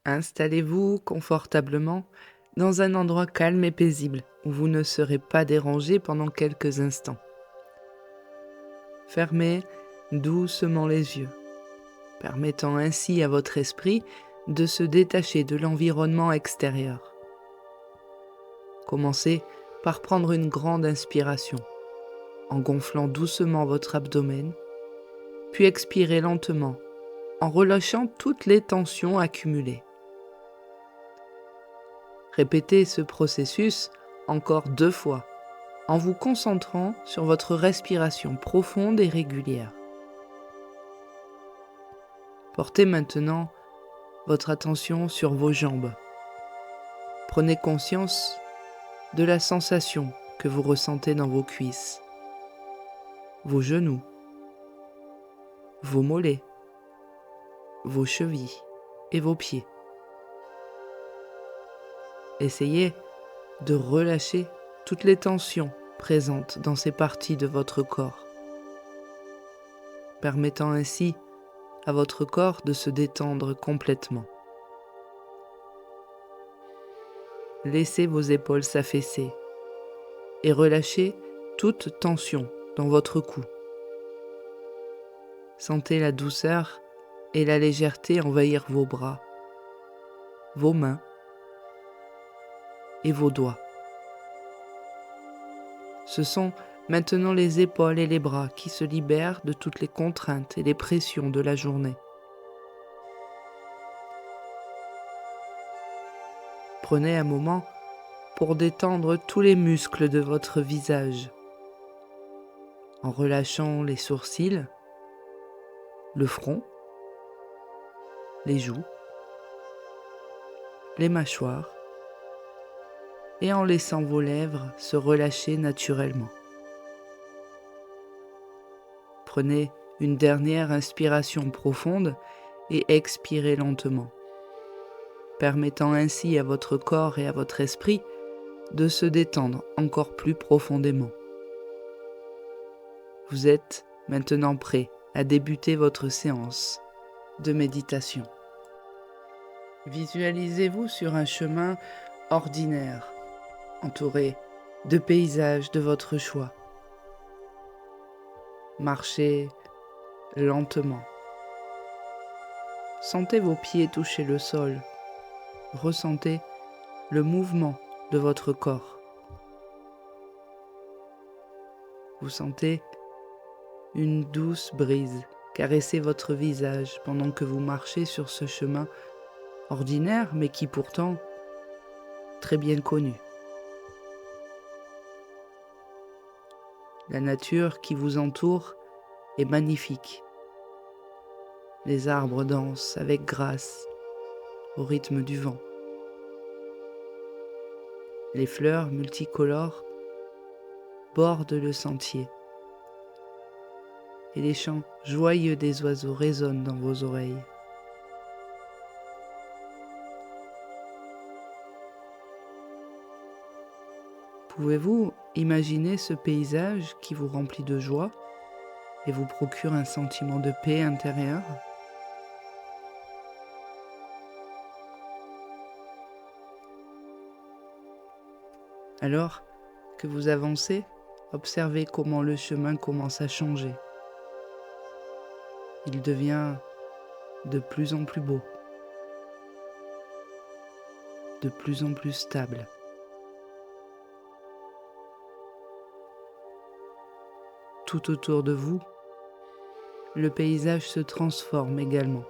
Installez-vous confortablement dans un endroit calme et paisible où vous ne serez pas dérangé pendant quelques instants. Fermez doucement les yeux, permettant ainsi à votre esprit de se détacher de l'environnement extérieur. Commencez par prendre une grande inspiration en gonflant doucement votre abdomen, puis expirez lentement en relâchant toutes les tensions accumulées. Répétez ce processus encore 2 fois en vous concentrant sur votre respiration profonde et régulière. Portez maintenant votre attention sur vos jambes. Prenez conscience de la sensation que vous ressentez dans vos cuisses, vos genoux, vos mollets, vos chevilles et vos pieds. Essayez de relâcher toutes les tensions présentes dans ces parties de votre corps, permettant ainsi à votre corps de se détendre complètement. Laissez vos épaules s'affaisser et relâchez toute tension dans votre cou. Sentez la douceur et la légèreté envahir vos bras, vos mains et vos doigts. Ce sont maintenant les épaules et les bras qui se libèrent de toutes les contraintes et les pressions de la journée. Prenez un moment pour détendre tous les muscles de votre visage, en relâchant les sourcils, le front, les joues, les mâchoires, et en laissant vos lèvres se relâcher naturellement. Prenez une dernière inspiration profonde et expirez lentement, permettant ainsi à votre corps et à votre esprit de se détendre encore plus profondément. Vous êtes maintenant prêt à débuter votre séance de méditation. Visualisez-vous sur un chemin ordinaire, entouré de paysages de votre choix. Marchez lentement. Sentez vos pieds toucher le sol. Ressentez le mouvement de votre corps. Vous sentez une douce brise caresser votre visage pendant que vous marchez sur ce chemin ordinaire, mais qui pourtant très bien connu. La nature qui vous entoure est magnifique. Les arbres dansent avec grâce au rythme du vent. Les fleurs multicolores bordent le sentier et les chants joyeux des oiseaux résonnent dans vos oreilles. Pouvez-vous imaginer ce paysage qui vous remplit de joie et vous procure un sentiment de paix intérieure? Alors que vous avancez, observez comment le chemin commence à changer. Il devient de plus en plus beau, de plus en plus stable. Tout autour de vous, le paysage se transforme également.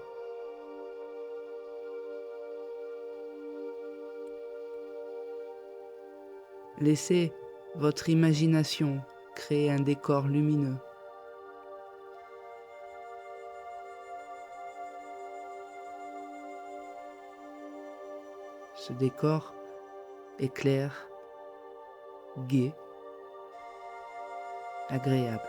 Laissez votre imagination créer un décor lumineux. Ce décor est clair, gai, agréable.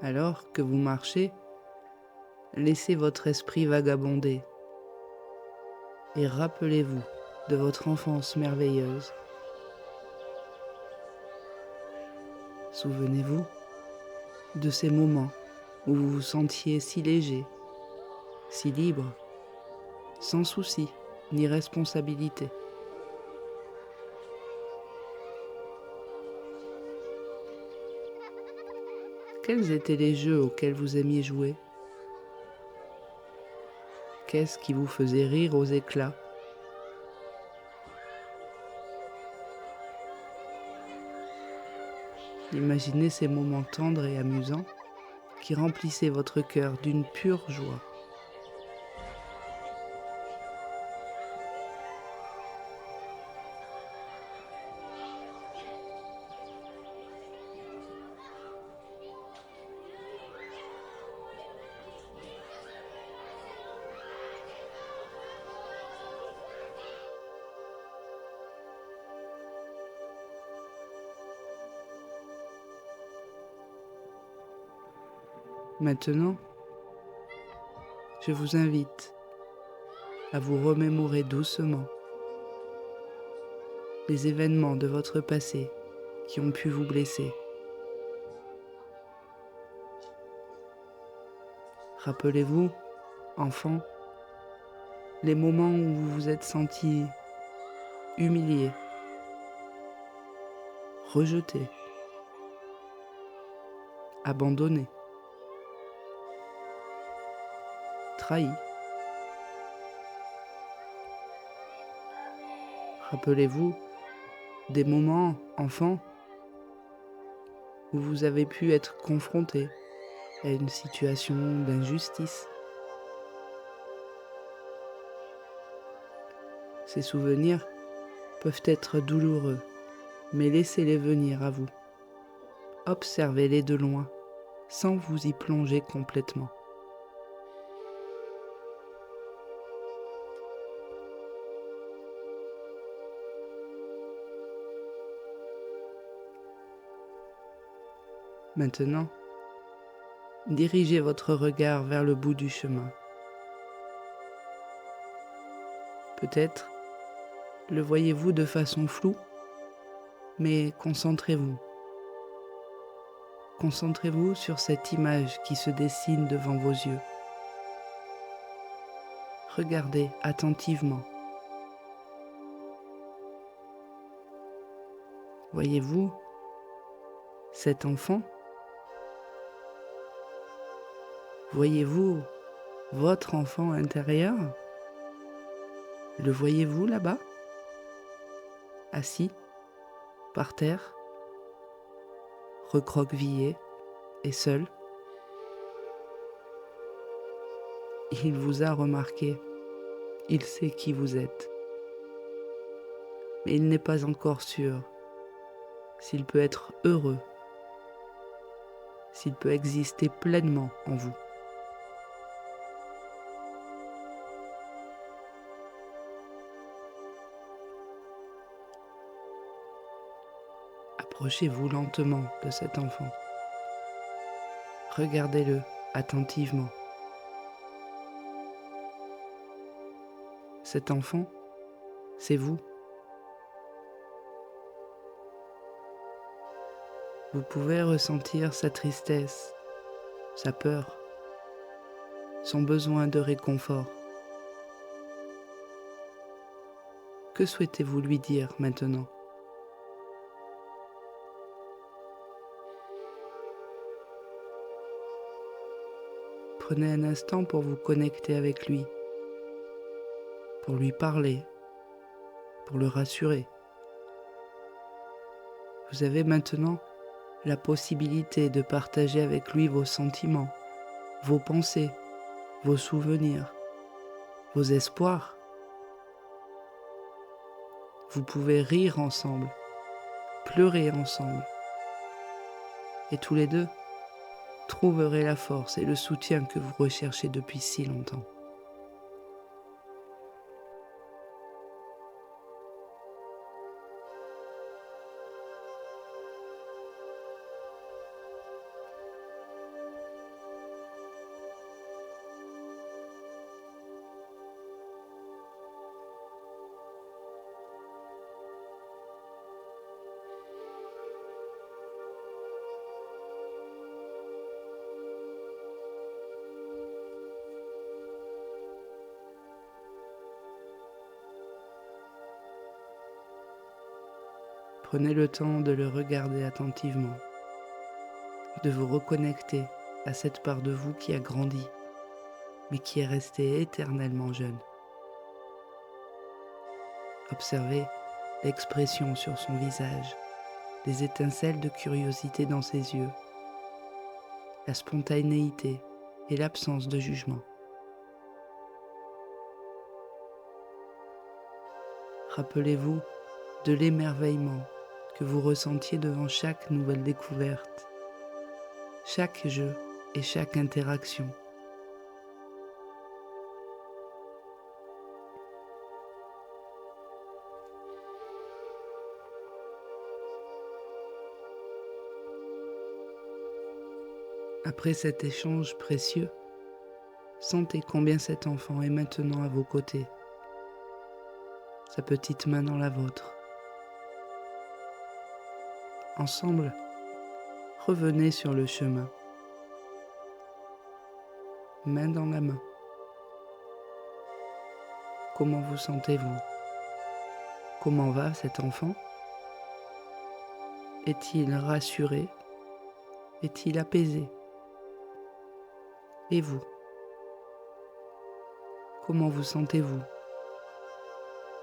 Alors que vous marchez, laissez votre esprit vagabonder et rappelez-vous de votre enfance merveilleuse. Souvenez-vous de ces moments où vous vous sentiez si léger, si libre, sans souci ni responsabilité. Quels étaient les jeux auxquels vous aimiez jouer? Qu'est-ce qui vous faisait rire aux éclats? Imaginez ces moments tendres et amusants qui remplissaient votre cœur d'une pure joie. Maintenant, je vous invite à vous remémorer doucement les événements de votre passé qui ont pu vous blesser. Rappelez-vous, enfant, les moments où vous vous êtes senti humilié, rejeté, abandonné, trahi. Rappelez-vous des moments, enfant, où vous avez pu être confronté à une situation d'injustice. Ces souvenirs peuvent être douloureux, mais laissez-les venir à vous. Observez-les de loin, sans vous y plonger complètement. Maintenant, dirigez votre regard vers le bout du chemin. Peut-être le voyez-vous de façon floue, mais concentrez-vous. Concentrez-vous sur cette image qui se dessine devant vos yeux. Regardez attentivement. Voyez-vous cet enfant? Voyez-vous votre enfant intérieur? Le voyez-vous là-bas? Assis, par terre, recroquevillé et seul? Il vous a remarqué, il sait qui vous êtes. Mais il n'est pas encore sûr s'il peut être heureux, s'il peut exister pleinement en vous. Approchez-vous lentement de cet enfant. Regardez-le attentivement. Cet enfant, c'est vous. Vous pouvez ressentir sa tristesse, sa peur, son besoin de réconfort. Que souhaitez-vous lui dire maintenant? Prenez un instant pour vous connecter avec lui, pour lui parler, pour le rassurer. Vous avez maintenant la possibilité de partager avec lui vos sentiments, vos pensées, vos souvenirs, vos espoirs. Vous pouvez rire ensemble, pleurer ensemble. Et tous les deux, trouverez la force et le soutien que vous recherchez depuis si longtemps. Prenez le temps de le regarder attentivement, de vous reconnecter à cette part de vous qui a grandi, mais qui est restée éternellement jeune. Observez l'expression sur son visage, les étincelles de curiosité dans ses yeux, la spontanéité et l'absence de jugement. Rappelez-vous de l'émerveillement que vous ressentiez devant chaque nouvelle découverte, chaque jeu et chaque interaction. Après cet échange précieux, sentez combien cet enfant est maintenant à vos côtés, sa petite main dans la vôtre. Ensemble, revenez sur le chemin, main dans la main. Comment vous sentez-vous? Comment va cet enfant? Est-il rassuré? Est-il apaisé? Et vous? Comment vous sentez-vous?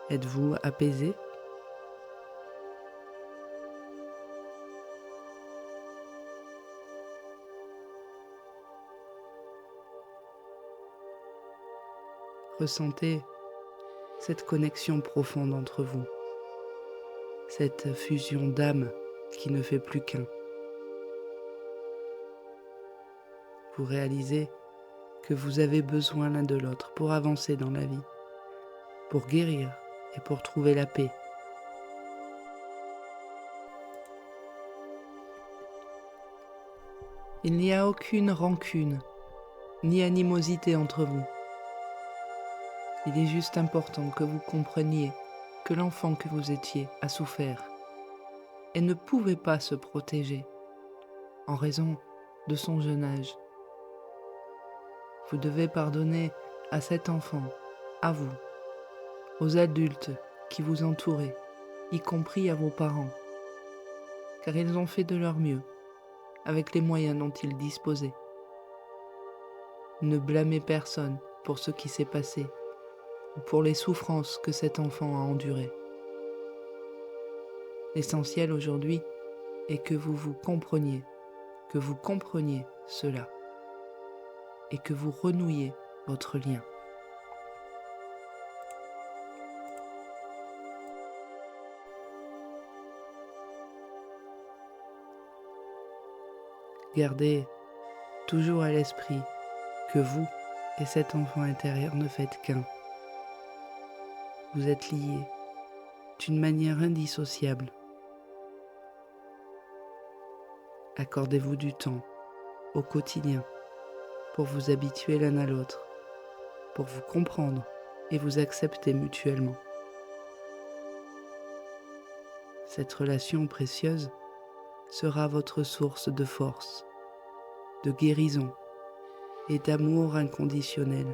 Êtes-vous apaisé? Ressentez cette connexion profonde entre vous, cette fusion d'âme qui ne fait plus qu'un. Vous réalisez que vous avez besoin l'un de l'autre pour avancer dans la vie, pour guérir et pour trouver la paix. Il n'y a aucune rancune ni animosité entre vous. Il est juste important que vous compreniez que l'enfant que vous étiez a souffert et ne pouvait pas se protéger en raison de son jeune âge. Vous devez pardonner à cet enfant, à vous, aux adultes qui vous entouraient, y compris à vos parents, car ils ont fait de leur mieux avec les moyens dont ils disposaient. Ne blâmez personne pour ce qui s'est passé ou pour les souffrances que cet enfant a endurées. L'essentiel aujourd'hui est que vous vous compreniez, que vous compreniez cela et que vous renouiez votre lien. Gardez toujours à l'esprit que vous et cet enfant intérieur ne faites qu'un. Vous êtes liés d'une manière indissociable. Accordez-vous du temps au quotidien pour vous habituer l'un à l'autre, pour vous comprendre et vous accepter mutuellement. Cette relation précieuse sera votre source de force, de guérison et d'amour inconditionnel.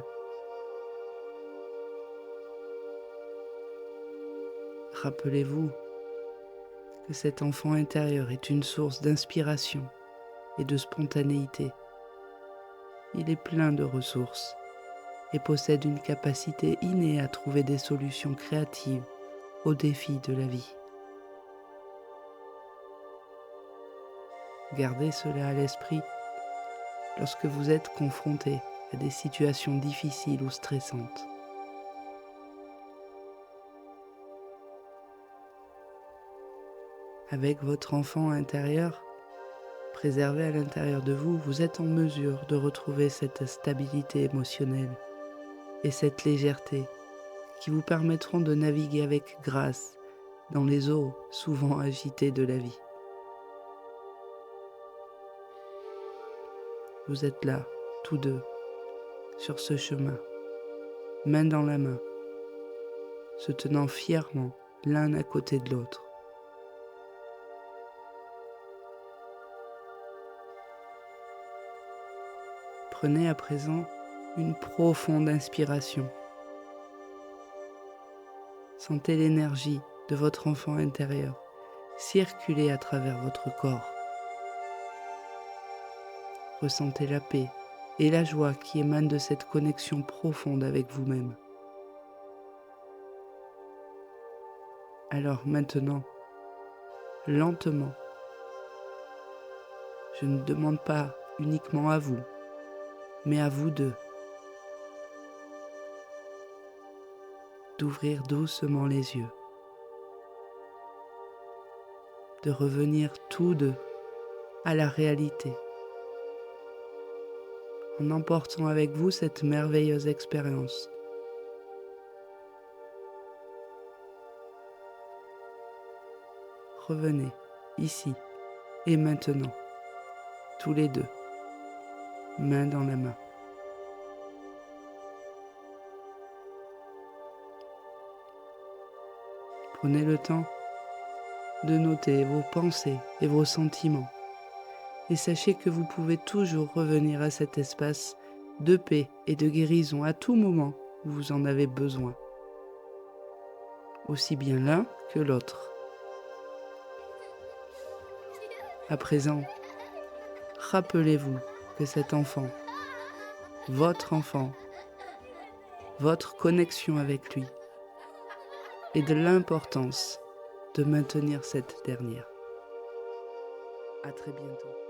Rappelez-vous que cet enfant intérieur est une source d'inspiration et de spontanéité. Il est plein de ressources et possède une capacité innée à trouver des solutions créatives aux défis de la vie. Gardez cela à l'esprit lorsque vous êtes confronté à des situations difficiles ou stressantes. Avec votre enfant intérieur, préservé à l'intérieur de vous, vous êtes en mesure de retrouver cette stabilité émotionnelle et cette légèreté qui vous permettront de naviguer avec grâce dans les eaux souvent agitées de la vie. Vous êtes là, tous deux, sur ce chemin, main dans la main, se tenant fièrement l'un à côté de l'autre. Prenez à présent une profonde inspiration. Sentez l'énergie de votre enfant intérieur circuler à travers votre corps. Ressentez la paix et la joie qui émanent de cette connexion profonde avec vous-même. Alors maintenant, lentement, je ne demande pas uniquement à vous, mais à vous deux, d'ouvrir doucement les yeux, de revenir tous deux à la réalité, en emportant avec vous cette merveilleuse expérience. Revenez, ici et maintenant, tous les deux, main dans la main. Prenez le temps de noter vos pensées et vos sentiments. Et sachez que vous pouvez toujours revenir à cet espace de paix et de guérison à tout moment où vous en avez besoin. Aussi bien l'un que l'autre. À présent, rappelez-vous que cet enfant, votre connexion avec lui, et de l'importance de maintenir cette dernière. À très bientôt.